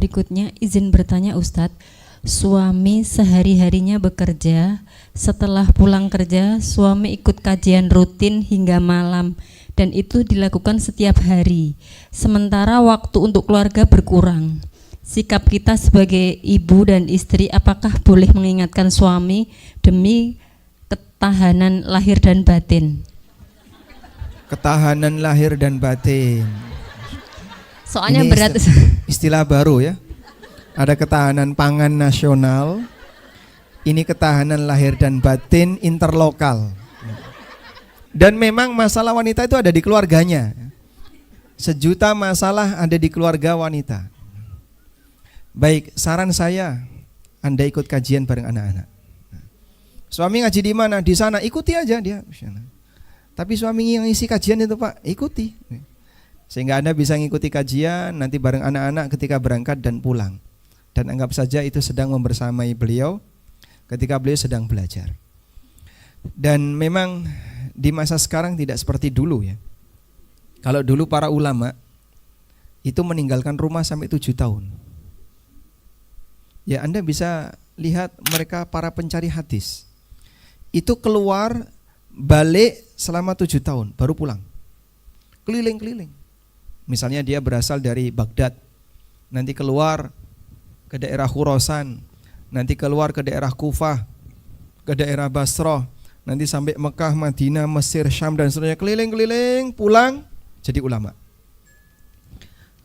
berikutnya izin bertanya Ustadz. Suami sehari-harinya bekerja, setelah pulang kerja suami ikut kajian rutin hingga malam dan itu dilakukan setiap hari. Sementara waktu untuk keluarga berkurang. Sikap kita sebagai ibu dan istri apakah boleh mengingatkan suami demi ketahanan lahir dan batin? Ketahanan lahir dan batin. Soalnya ini berat. Istilah baru ya. Ada ketahanan pangan nasional, ini ketahanan lahir dan batin interlokal. Dan memang masalah wanita itu ada di keluarganya. Sejuta masalah ada di keluarga wanita. Baik, saran saya, Anda ikut kajian bareng anak-anak. Suami ngaji di mana? Di sana, ikuti aja dia. Tapi suami yang isi kajian itu Pak, ikuti. Sehingga Anda bisa ngikuti kajian nanti bareng anak-anak ketika berangkat dan pulang. Dan anggap saja itu sedang membersamai beliau ketika beliau sedang belajar. Dan memang di masa sekarang tidak seperti dulu ya. Kalau dulu para ulama itu meninggalkan rumah sampai 7 tahun. Ya Anda bisa lihat mereka para pencari hadis. Itu keluar balik selama 7 tahun baru pulang. Keliling-keliling. Misalnya dia berasal dari Baghdad, nanti keluar ke daerah Khurasan, nanti keluar ke daerah Kufah, ke daerah Basrah, nanti sampai Mekah, Madinah, Mesir, Syam dan seterusnya, keliling-keliling, pulang jadi ulama.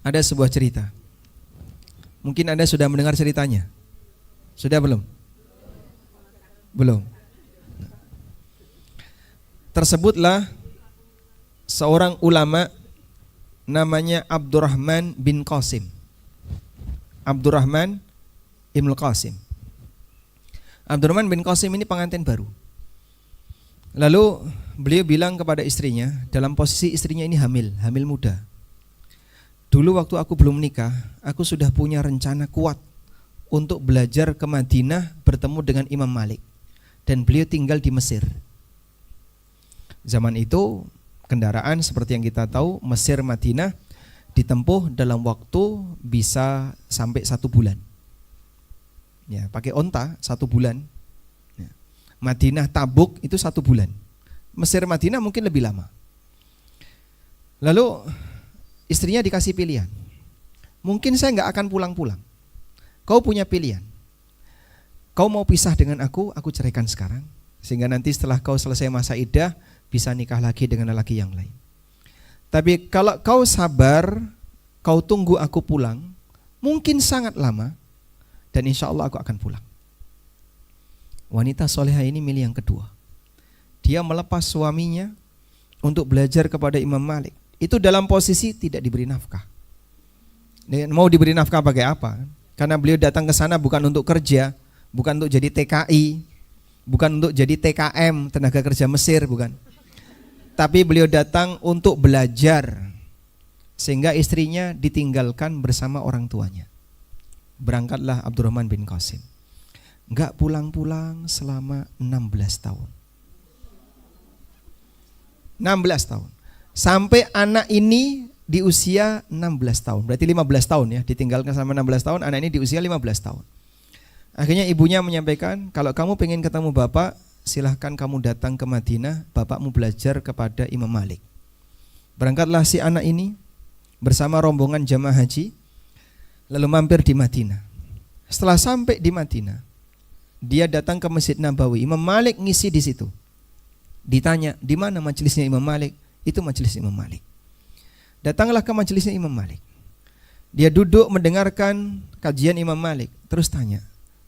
Ada sebuah cerita. Mungkin Anda sudah mendengar ceritanya. Sudah belum? Belum. Tersebutlah seorang ulama namanya Abdurrahman bin Qasim. Abdurrahman Ibn Qasim. Abdurrahman bin Qasim ini pengantin baru. Lalu beliau bilang kepada istrinya, dalam posisi istrinya ini hamil muda. Dulu waktu aku belum nikah, aku sudah punya rencana kuat untuk belajar ke Madinah bertemu dengan Imam Malik. Dan beliau tinggal di Mesir. Zaman itu kendaraan seperti yang kita tahu, Mesir Madinah ditempuh dalam waktu bisa sampai 1 bulan. Ya, pakai onta 1 bulan. Ya. Madinah Tabuk itu 1 bulan. Mesir Madinah mungkin lebih lama. Lalu istrinya dikasih pilihan. Mungkin saya nggak akan pulang-pulang. Kau punya pilihan. Kau mau pisah dengan aku ceraikan sekarang. Sehingga nanti setelah kau selesai masa iddah bisa nikah lagi dengan lelaki yang lain. Tapi kalau kau sabar, kau tunggu aku pulang, mungkin sangat lama, dan insya Allah aku akan pulang. Wanita solehah ini milih yang kedua. Dia melepas suaminya untuk belajar kepada Imam Malik. Itu dalam posisi tidak diberi nafkah. Dan mau diberi nafkah pakai apa? Karena beliau datang ke sana bukan untuk kerja, bukan untuk jadi TKI, bukan untuk jadi TKM, tenaga kerja Mesir, bukan. Tapi beliau datang untuk belajar. Sehingga istrinya ditinggalkan bersama orang tuanya. Berangkatlah Abdurrahman bin Qasim. Enggak pulang-pulang selama 16 tahun. 16 tahun. Sampai anak ini di usia 16 tahun. Berarti 15 tahun ya. Ditinggalkan selama 16 tahun, anak ini di usia 15 tahun. Akhirnya ibunya menyampaikan, kalau kamu pengen ketemu bapak, silahkan kamu datang ke Madinah, bapakmu belajar kepada Imam Malik. Berangkatlah si anak ini bersama rombongan jamaah haji, lalu mampir di Madinah. Setelah sampai di Madinah, dia datang ke Masjid Nabawi. Imam Malik ngisi di situ. Ditanya, di mana majelisnya Imam Malik? Itu majelis Imam Malik. Datanglah ke majelisnya Imam Malik. Dia duduk mendengarkan kajian Imam Malik. Terus tanya,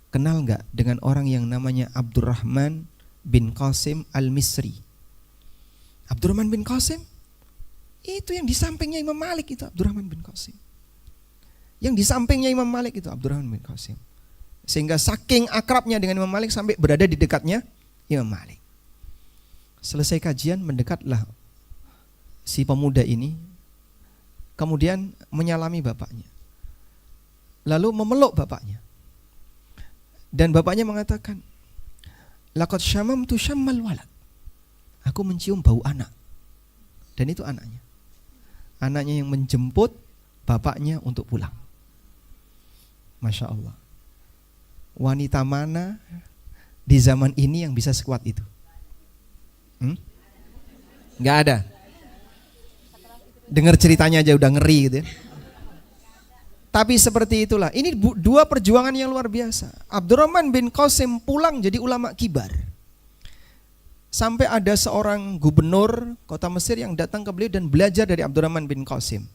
kenal nggak dengan orang yang namanya Abdurrahman bin Qasim al-Misri? Abdurrahman bin Qasim itu yang di sampingnya Imam Malik, itu Abdurrahman bin Qasim. Yang di sampingnya Imam Malik itu Abdurrahman bin Qasim. Sehingga saking akrabnya dengan Imam Malik sampai berada di dekatnya Imam Malik. Selesai kajian mendekatlah si pemuda ini, kemudian menyalami bapaknya. Lalu memeluk bapaknya. Dan bapaknya mengatakan, laqad syamamtu syammal walad. Aku mencium bau anak. Dan itu anaknya. Anaknya yang menjemput bapaknya untuk pulang. Masya Allah. Wanita mana di zaman ini yang bisa sekuat itu? Nggak ada. Dengar ceritanya aja udah ngeri gitu ya. Tapi seperti itulah. Ini dua perjuangan yang luar biasa. Abdurrahman bin Qasim pulang jadi ulama kibar. Sampai ada seorang gubernur kota Mesir yang datang ke beliau dan belajar dari Abdurrahman bin Qasim.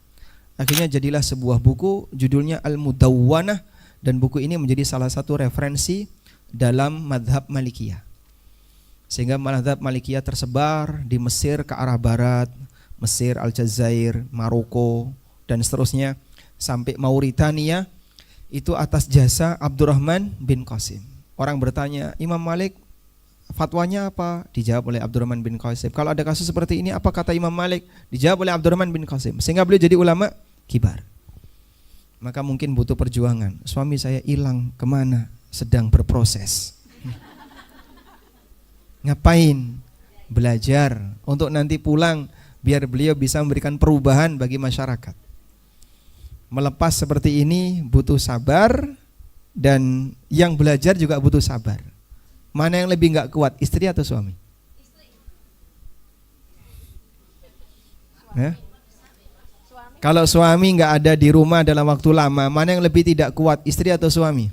Akhirnya jadilah sebuah buku judulnya Al-Mudawwanah, dan buku ini menjadi salah satu referensi dalam madhab Malikiyah. Sehingga madhab Malikiyah tersebar di Mesir ke arah barat, Mesir, Aljazair, Maroko, dan seterusnya sampai Mauritania, itu atas jasa Abdurrahman bin Qasim. Orang bertanya, Imam Malik fatwanya apa? Dijawab oleh Abdurrahman bin Qasim. Kalau ada kasus seperti ini, apa kata Imam Malik? Dijawab oleh Abdurrahman bin Qasim. Sehingga beliau jadi ulama kibar. Maka mungkin butuh perjuangan. Suami saya hilang kemana? Sedang berproses. Ngapain? Belajar untuk nanti pulang biar beliau bisa memberikan perubahan bagi masyarakat. Melepas seperti ini butuh sabar, dan yang belajar juga butuh sabar. Mana yang lebih nggak kuat, istri atau suami? Ya? Kalau suami nggak ada di rumah dalam waktu lama, mana yang lebih tidak kuat, istri atau suami?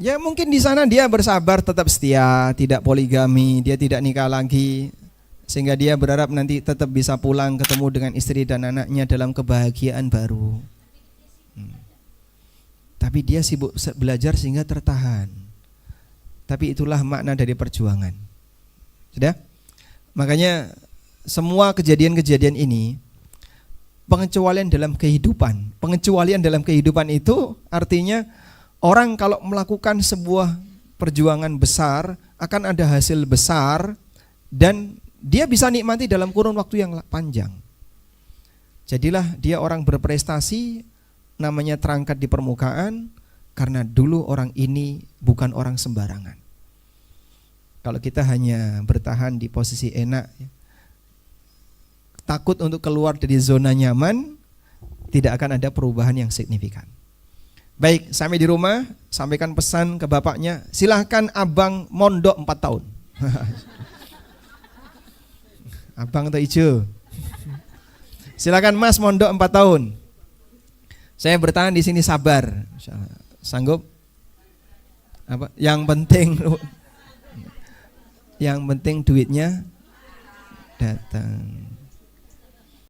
Ya mungkin di sana dia bersabar, tetap setia, tidak poligami, dia tidak nikah lagi, sehingga dia berharap nanti tetap bisa pulang ketemu dengan istri dan anaknya dalam kebahagiaan baru. Tapi dia sibuk belajar sehingga tertahan. Tapi itulah makna dari perjuangan. Sudah? Makanya semua kejadian-kejadian ini pengecualian dalam kehidupan. Pengecualian dalam kehidupan itu artinya orang kalau melakukan sebuah perjuangan besar akan ada hasil besar, dan dia bisa nikmati dalam kurun waktu yang panjang. Jadilah dia orang berprestasi, namanya terangkat di permukaan, karena dulu orang ini bukan orang sembarangan. Kalau kita hanya bertahan di posisi enak, takut untuk keluar dari zona nyaman, tidak akan ada perubahan yang signifikan. Baik, sampai di rumah, sampaikan pesan ke bapaknya, silahkan abang mondok 4 tahun. Abang atau ijo? Silakan mas mondok 4 tahun. Saya bertahan di sini sabar. Sanggup? Apa? Yang penting duitnya datang.